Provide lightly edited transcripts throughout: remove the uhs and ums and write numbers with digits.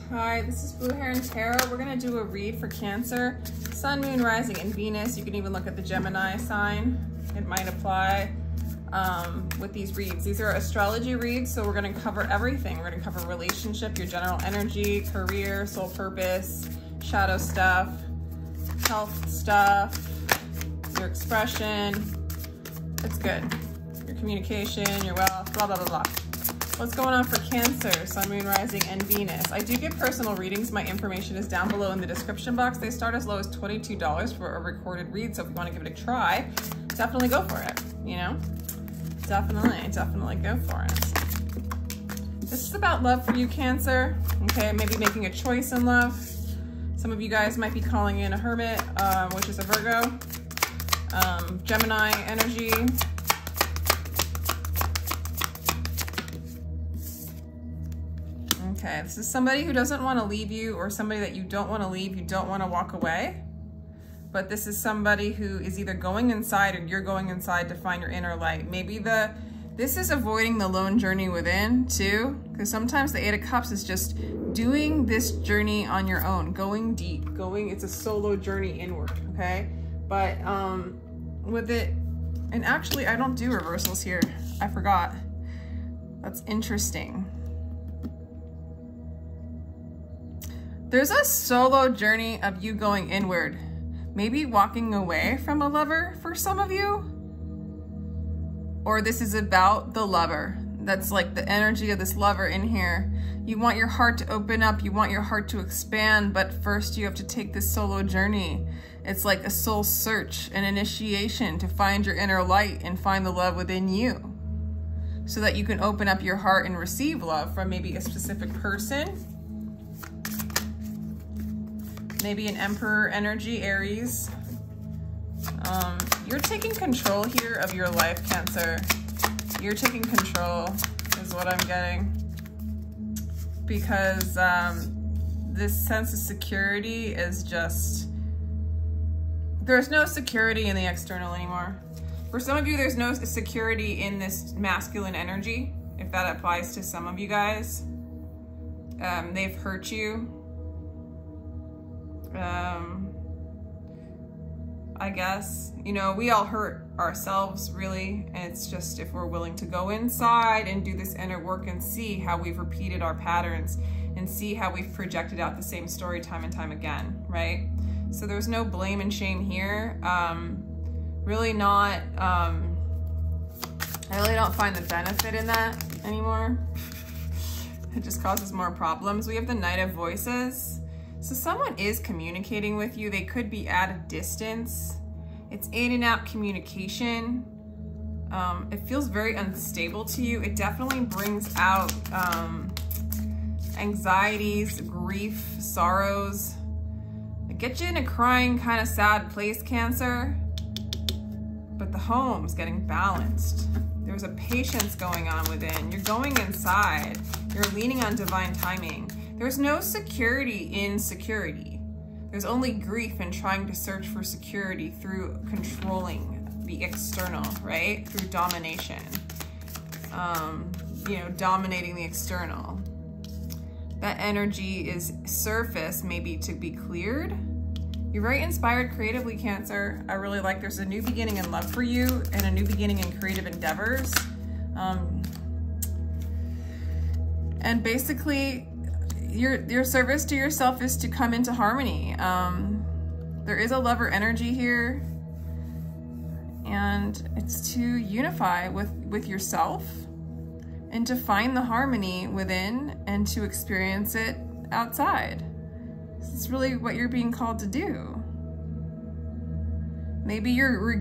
Hi, this is Blue Heron Tarot. We're gonna do a read for Cancer, Sun, Moon, Rising, and Venus. You can even look at the Gemini sign. It might apply with these reads. These are astrology reads, so we're gonna cover everything. We're gonna cover relationship, your general energy, career, soul purpose, shadow stuff, health stuff, your expression. It's good. Your communication, your wealth, blah, blah, blah, blah. What's going on for Cancer, Sun, Moon, Rising, and Venus? I do get personal readings. My information is down below in the description box. They start as low as $22 for a recorded read, so if you want to give it a try, definitely go for it, you know? Definitely go for it. This is about love for you, Cancer, okay? Maybe making a choice in love. Some of you guys might be calling in a hermit, which is a Virgo. Gemini energy. Okay, this is somebody who doesn't want to leave you, or somebody that you don't want to leave, you don't want to walk away. But this is somebody who is either going inside or you're going inside to find your inner light. Maybe this is avoiding the lone journey within too, because sometimes the Eight of Cups is just doing this journey on your own, going deep, it's a solo journey inward, okay? But with it, and actually I don't do reversals here. I forgot. That's interesting. There's a solo journey of you going inward, maybe walking away from a lover for some of you, or this is about the lover. That's like the energy of this lover in here. You want your heart to open up, you want your heart to expand, but first you have to take this solo journey. It's like a soul search, an initiation to find your inner light and find the love within you, so that you can open up your heart and receive love from maybe a specific person. Maybe an Emperor energy, Aries. You're taking control here of your life, Cancer. You're taking control is what I'm getting. Because this sense of security is just, there's no security in the external anymore. For some of you, there's no security in this masculine energy, if that applies to some of you guys. They've hurt you. I guess, you know, we all hurt ourselves really, and it's just if we're willing to go inside and do this inner work and see how we've repeated our patterns and see how we've projected out the same story time and time again, right? So there's no blame and shame here. Really not, I really don't find the benefit in that anymore. It just causes more problems. We have the Knight of Voices. So someone is communicating with you. They could be at a distance. It's in and out communication. It feels very unstable to you. It definitely brings out anxieties, grief, sorrows. It gets you in a crying, kind of sad place, Cancer. But the home's getting balanced. There's a patience going on within. You're going inside. You're leaning on divine timing. There's no security in security. There's only grief in trying to search for security through controlling the external, right? Through domination. You know, dominating the external. That energy is surface, maybe to be cleared. You're very inspired creatively, Cancer. I really like there's a new beginning in love for you and a new beginning in creative endeavors. And basically, your service to yourself is to come into harmony. There is a lover energy here, and it's to unify with yourself and to find the harmony within and to experience it outside. This is really what you're being called to do. Maybe you're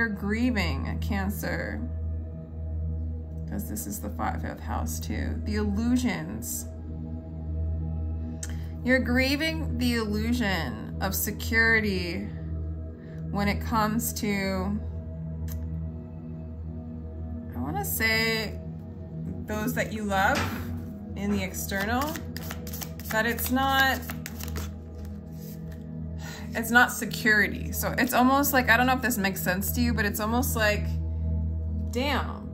grieving, Cancer, because this is the 5th house too. The illusions. You're grieving the illusion of security when it comes to, I want to say, those that you love in the external, that it's not security. So it's almost like, I don't know if this makes sense to you, but it's almost like, damn,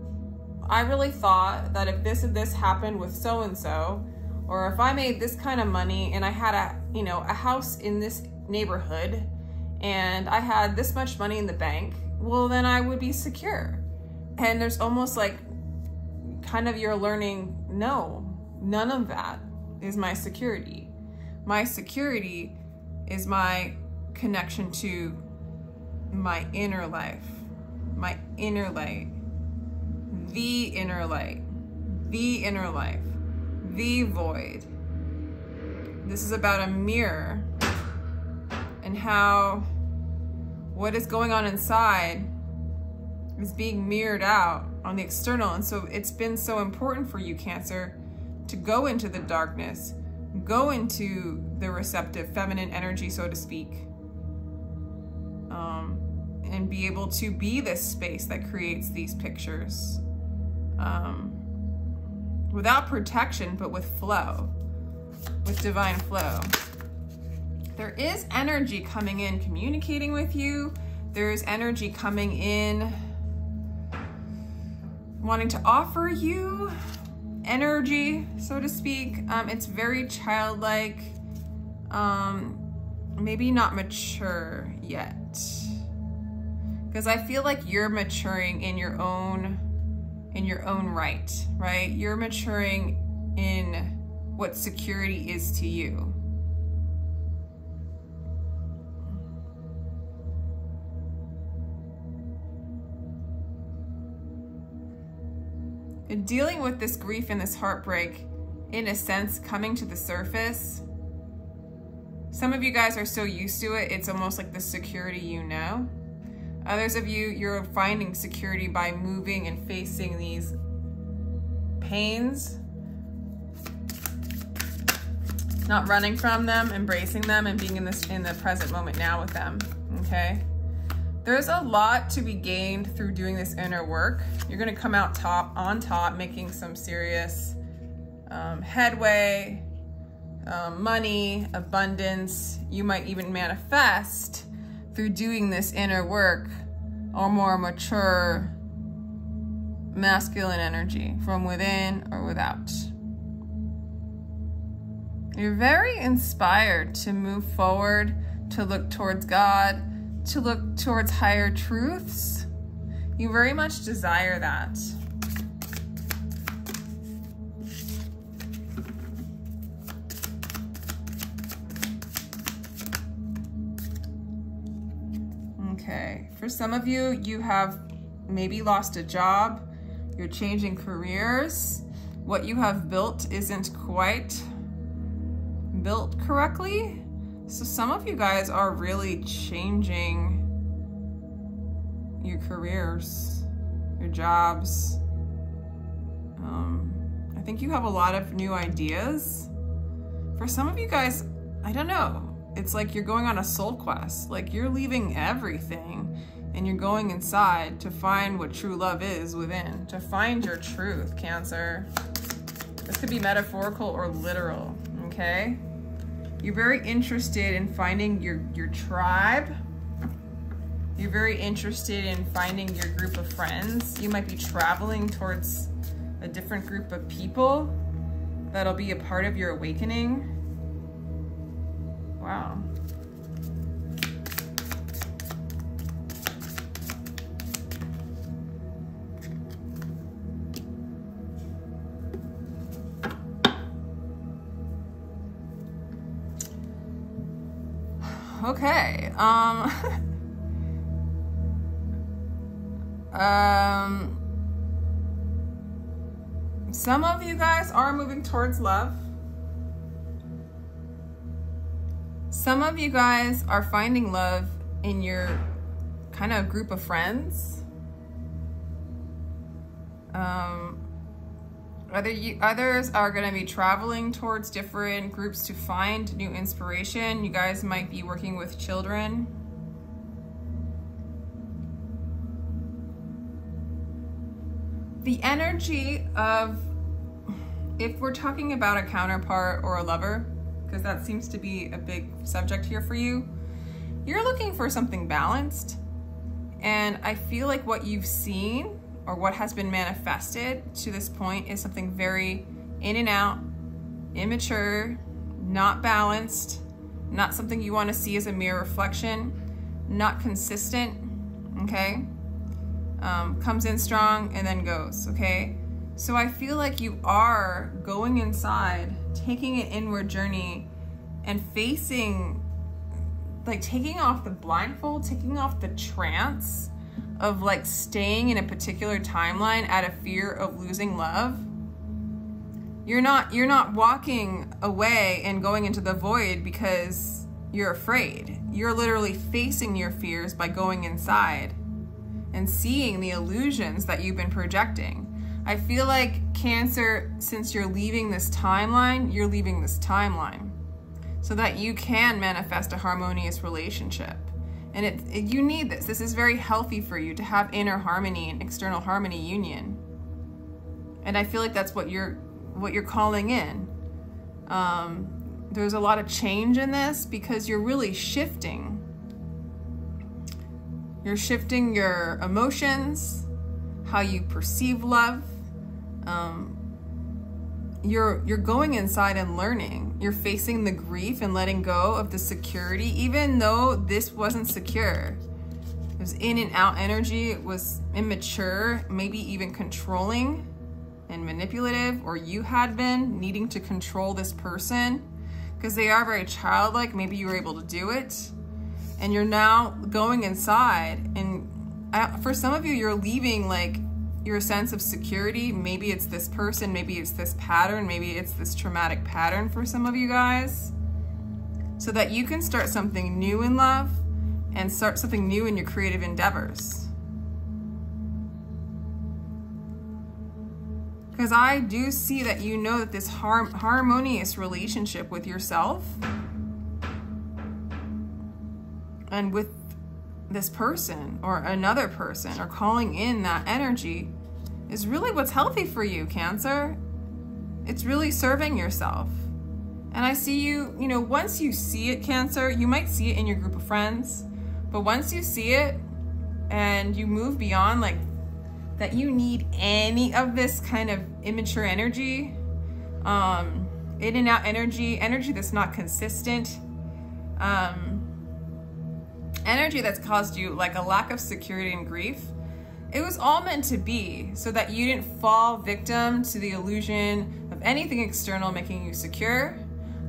I really thought that if this and this happened with so-and-so, Or if I made this kind of money and I had a house in this neighborhood and I had this much money in the bank, well, then I would be secure. And there's almost like kind of you're learning, no, none of that is my security. My security is my connection to my inner life, my inner light, the inner light, the inner life, the void. This is about a mirror and how what is going on inside is being mirrored out on the external. And so it's been so important for you, Cancer, to go into the darkness, go into the receptive feminine energy, so to speak, and be able to be this space that creates these pictures without protection, but with flow, with divine flow. There is energy coming in, communicating with you. There's energy coming in, wanting to offer you energy, so to speak. It's very childlike, maybe not mature yet. Because I feel like you're maturing in your own right? You're maturing in what security is to you. And dealing with this grief and this heartbreak, in a sense, coming to the surface. Some of you guys are so used to it, it's almost like the security you know. Others of you, you're finding security by moving and facing these pains, not running from them, embracing them, and being in the present moment now with them, okay? There's a lot to be gained through doing this inner work. You're gonna come out on top, making some serious headway, money, abundance. You might even manifest through doing this inner work or more mature masculine energy from within or without. You're very inspired to move forward, to look towards God, to look towards higher truths. You very much desire that. Okay, for some of you, you have maybe lost a job, you're changing careers. What you have built isn't quite built correctly. So some of you guys are really changing your careers, your jobs. I think you have a lot of new ideas. For some of you guys, I don't know. It's like you're going on a soul quest. Like you're leaving everything and you're going inside to find what true love is within, to find your truth, Cancer. This could be metaphorical or literal, okay? You're very interested in finding your tribe. You're very interested in finding your group of friends. You might be traveling towards a different group of people that'll be a part of your awakening. Wow. Okay. Some of you guys are moving towards love. Some of you guys are finding love in your kind of group of friends. Others are going to be traveling towards different groups to find new inspiration. You guys might be working with children. The energy of, if we're talking about a counterpart or a lover, because that seems to be a big subject here for you, you're looking for something balanced. And I feel like what you've seen or what has been manifested to this point is something very in and out, immature, not balanced, not something you want to see as a mirror reflection, not consistent, okay? Comes in strong and then goes, okay? So I feel like you are going inside, taking an inward journey and facing, like taking off the blindfold, taking off the trance of like staying in a particular timeline out of fear of losing love. You're not walking away and going into the void because you're afraid. You're literally facing your fears by going inside and seeing the illusions that you've been projecting. I feel like Cancer, since you're leaving this timeline, you're leaving this timeline so that you can manifest a harmonious relationship. And you need this. This is very healthy for you to have inner harmony and external harmony union. And I feel like that's what you're calling in. There's a lot of change in this because you're really shifting. You're shifting your emotions, how you perceive love. You're going inside and learning. You're facing the grief and letting go of the security, even though this wasn't secure. It was in and out energy. It was immature, maybe even controlling and manipulative, or you had been needing to control this person because they are very childlike. Maybe you were able to do it. And you're now going inside, and for some of you, you're leaving like your sense of security. Maybe it's this person, maybe it's this pattern, maybe it's this traumatic pattern for some of you guys, so that you can start something new in love and start something new in your creative endeavors. Because I do see that you know that this harmonious relationship with yourself and with this person or another person, or calling in that energy, is really what's healthy for you, Cancer. It's really serving yourself. And I see you, once you see it, Cancer, you might see it in your group of friends, but once you see it and you move beyond like that, you need any of this kind of immature energy, in and out energy that's not consistent, energy that's caused you like a lack of security and grief. It was all meant to be so that you didn't fall victim to the illusion of anything external making you secure,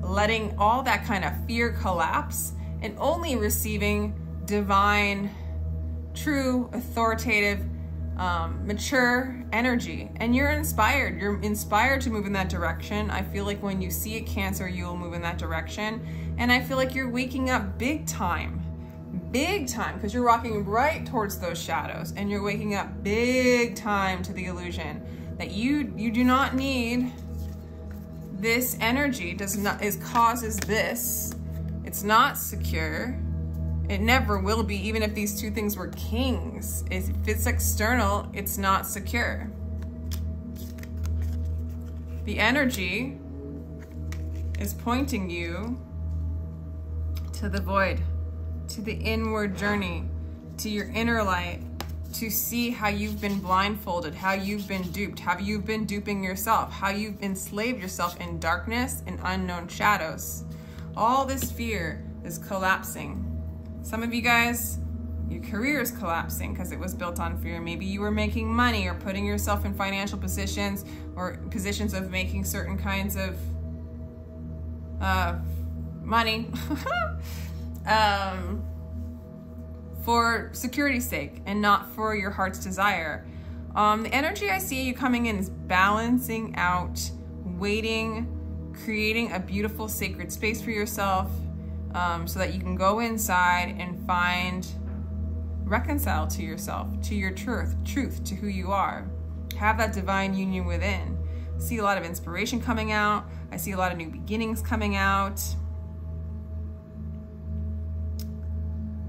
letting all that kind of fear collapse, and only receiving divine, true, authoritative, mature energy. And you're inspired to move in that direction. I feel like when you see it, Cancer, you will move in that direction. And I feel like you're waking up big time, because you're walking right towards those shadows, and you're waking up big time to the illusion that you do not need this energy. Causes this. It's not secure. It never will be, even if these two things were kings. If it's external, it's not secure. The energy is pointing you to the void, to the inward journey, to your inner light, to see how you've been blindfolded, how you've been duped, how you've been duping yourself, how you've enslaved yourself in darkness and unknown shadows. All this fear is collapsing. Some of you guys, your career is collapsing because it was built on fear. Maybe you were making money or putting yourself in financial positions or positions of making certain kinds of money for security's sake and not for your heart's desire. The energy I see you coming in is balancing out, waiting, creating a beautiful sacred space for yourself, so that you can go inside and reconcile to yourself, to your truth, to who you are. Have that divine union within. I see a lot of inspiration coming out. I see a lot of new beginnings coming out.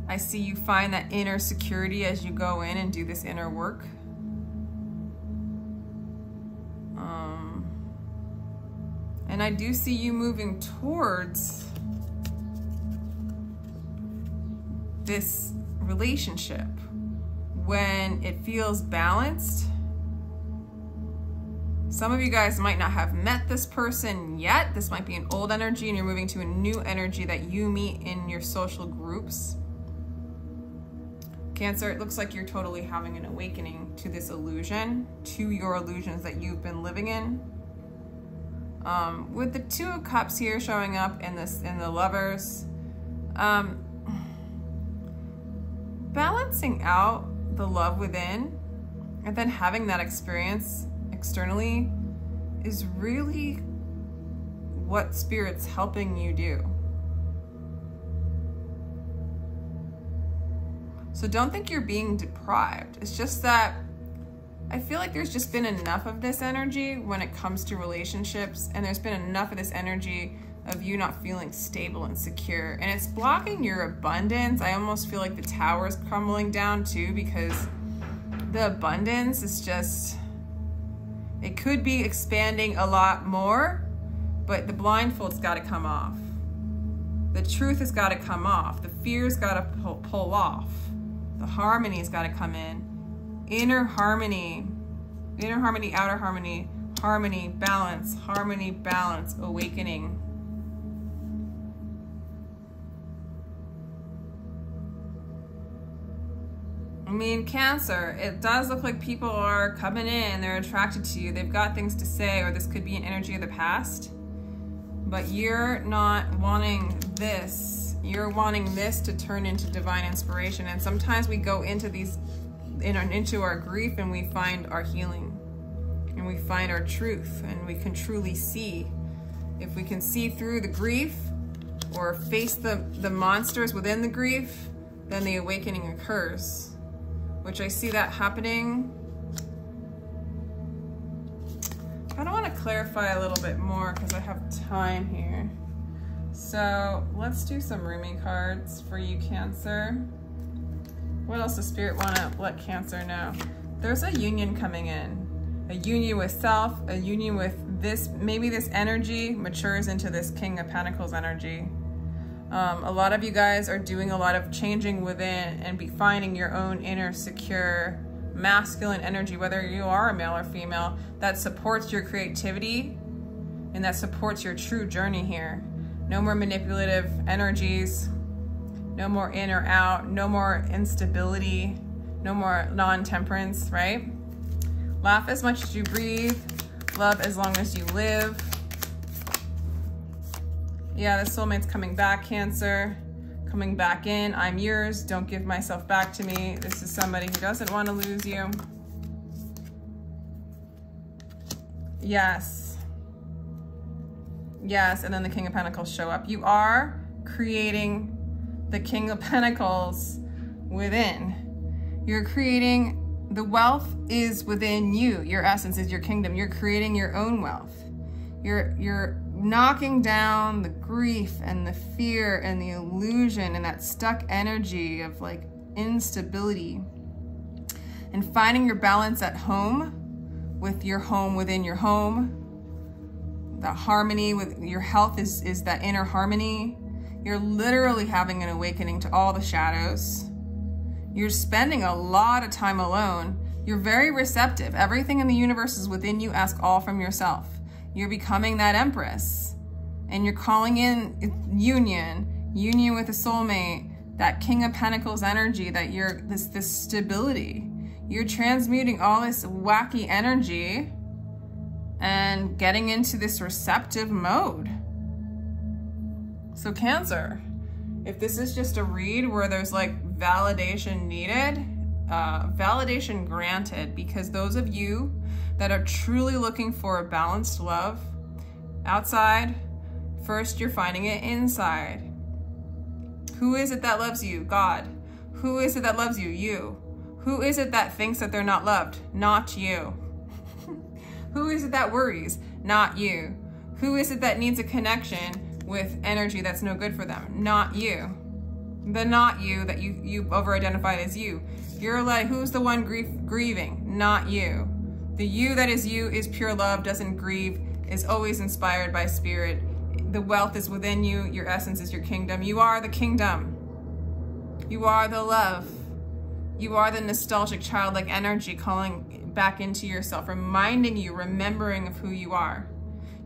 I see you find that inner security as you go in and do this inner work. And I do see you moving towards this relationship when it feels balanced Some of you guys might not have met this person yet. This might be an old energy and you're moving to a new energy that you meet in your social groups. Cancer, it looks like you're totally having an awakening to this illusion, to your illusions that you've been living in. With the Two of Cups here showing up in the Lovers, balancing out the love within and then having that experience externally is really what Spirit's helping you do. So don't think you're being deprived. It's just that I feel like there's just been enough of this energy when it comes to relationships, and there's been enough of this energy of you not feeling stable and secure, and it's blocking your abundance. I almost feel like the tower is crumbling down too, because the abundance is just, it could be expanding a lot more, but the blindfold's got to come off. The truth has got to come off. The fear's got to pull off. The harmony's got to come in. Inner harmony, outer harmony, harmony, balance, awakening. I mean, Cancer, it does look like people are coming in, they're attracted to you, they've got things to say, or this could be an energy of the past, but you're not wanting this. You're wanting this to turn into divine inspiration. And sometimes we go into these, into our grief, and we find our healing, and we find our truth, and we can truly see. If we can see through the grief or face the monsters within the grief, then the awakening occurs. Which I see that happening. I don't want to clarify a little bit more because I have time here. So let's do some rooming cards for you, Cancer. What else does Spirit want to let Cancer know? There's a union coming in. A union with self, a union with this, maybe this energy matures into this King of Pentacles energy. A lot of you guys are doing a lot of changing within and finding your own inner secure masculine energy, whether you are a male or female, that supports your creativity and that supports your true journey here. No more manipulative energies, no more in or out, no more instability, no more non-temperance, right? Laugh as much as you breathe, love as long as you live. Yeah, the soulmate's coming back, Cancer. Coming back in. I'm yours. Don't give myself back to me. This is somebody who doesn't want to lose you. Yes. Yes, and then the King of Pentacles show up. You are creating the King of Pentacles within. You're creating, the wealth is within you. Your essence is your kingdom. You're creating your own wealth. You're knocking down the grief and the fear and the illusion and that stuck energy of like instability, and finding your balance at home, with your home within your home. That harmony with your health is that inner harmony. You're literally having an awakening to all the shadows. You're spending a lot of time alone. You're very receptive. Everything in the universe is within you. Ask all from yourself. You're becoming that Empress, and you're calling in union with a soulmate, that King of Pentacles energy, that you're this stability. You're transmuting all this wacky energy and getting into this receptive mode. So Cancer, if this is just a read where there's like validation needed, validation granted, because those of you that are truly looking for a balanced love outside, first you're finding it inside. Who is it that loves you? God. Who is it that loves you? You. Who is it that thinks that they're not loved? Not you. Who is it that worries? Not you. Who is it that needs a connection with energy that's no good for them? Not you. The not you that you over-identified as you. You're like, who's the one grieving? Not you. The you that is you is pure love, doesn't grieve, is always inspired by Spirit. The wealth is within you. Your essence is your kingdom. You are the kingdom. You are the love. You are the nostalgic childlike energy back into yourself, reminding you, remembering of who you are.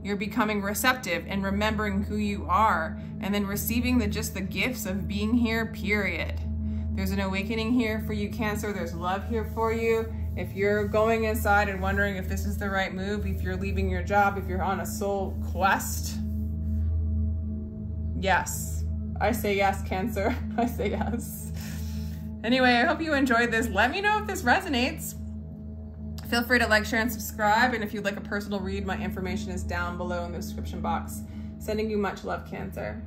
You're becoming receptive and remembering who you are, and then receiving just the gifts of being here, period. There's an awakening here for you, Cancer. There's love here for you. If you're going inside and wondering if this is the right move, if you're leaving your job, if you're on a soul quest, yes. I say yes, Cancer. I say yes. Anyway, I hope you enjoyed this. Let me know if this resonates. Feel free to like, share, and subscribe. And if you'd like a personal read, my information is down below in the description box. Sending you much love, Cancer.